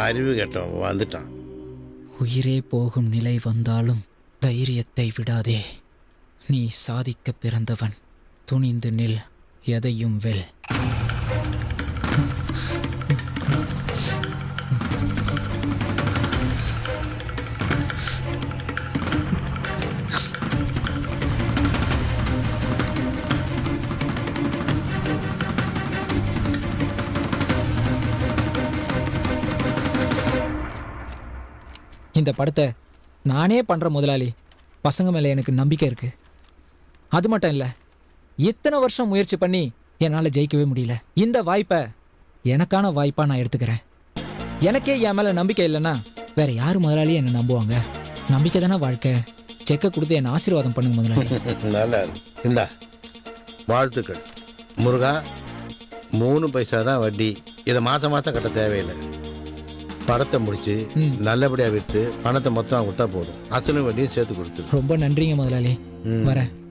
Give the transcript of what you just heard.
அறிவு கெட்டவன் வந்துட்டான். உயிரே போகும் நிலை வந்தாலும் தைரியத்தை விடாதே. நீ சாதிக்க பிறந்தவன். துணிந்து நில், எதையும் வெல். இந்த படத்தை நானே பண்ற முதலாளி. பசங்க மேல எனக்கு நம்பிக்கை இருக்கு. அது மட்டும் இல்ல, இத்தனை வருஷம் முயற்சி பண்ணி என்னால ஜெயிக்கவே முடியல. இந்த வாய்ப்பை எனக்கான வாய்ப்பா நான் எடுத்துக்கிறேன். எனக்கே என் மேல நம்பிக்கை இல்லைன்னா வேற யாரு முதலாளியும் என்ன நம்புவாங்க? நம்பிக்கை தானே வாழ்க்கை. செக்கை கொடுத்து என்ன ஆசீர்வாதம் பண்ணுங்க முதலாளி. நல்லா இருக்கு. இந்தா வாழ்த்துக்கள். முருகா, 3 பைசா தான் வட்டி. இதை மாசம் மாசம் கட்ட தேவையில்லை. படத்தை முடிச்சு நல்லபடியா விட்டு பணத்தை மொத்தம் கொடுத்தா போதும். அசலும் வட்டியும் சேர்த்து கொடுத்து. ரொம்ப நன்றிங்க முதலாளி. வரேன்.